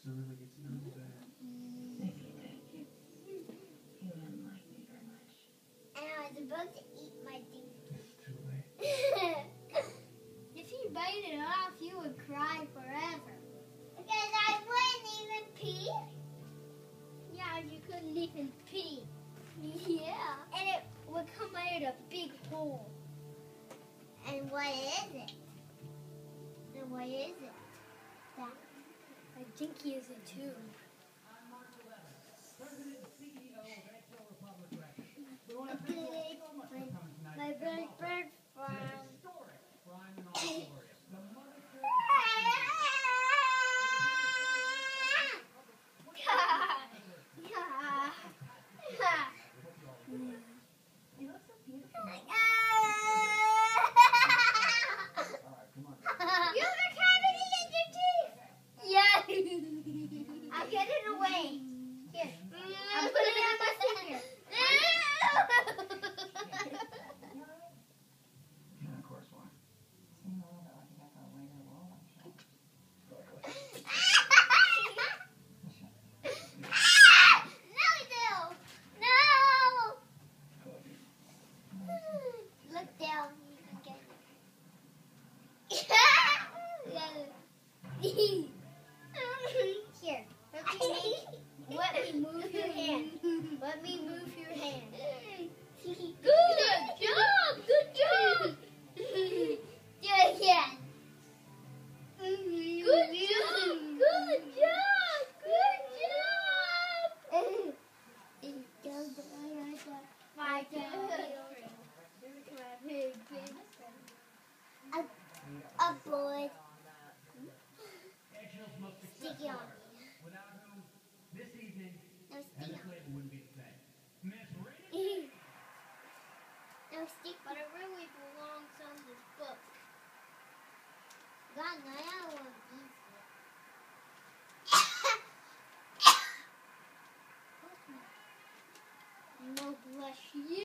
to really get to know you better. Thank you. You didn't like me very much. And I was about to eat my teeth. It's too late. If you bite it off, you would cry forever. Because I wouldn't even pee. Yeah, you couldn't even pee. Yeah. And it would come out a big hole. And what is it? And what is it? That I think he is a tube. My bird farm. You have a cavity in your teeth. Yeah. I'll get it away. Here. I'll put it on my finger. And of course, why? Seemed a little bit like you got the weight of the world on your No. Look down. You can get it. Here. Let me move your hand. Let me move your hand. Good job. Good job. Do it again. Good job. Good job. Good job. My a boy. Sticky on me. Without whom this evening No and stick this on. label wouldn't be the same. Miss Rita. No stick. But it really belongs on this book. God, I don't want these. No bless you.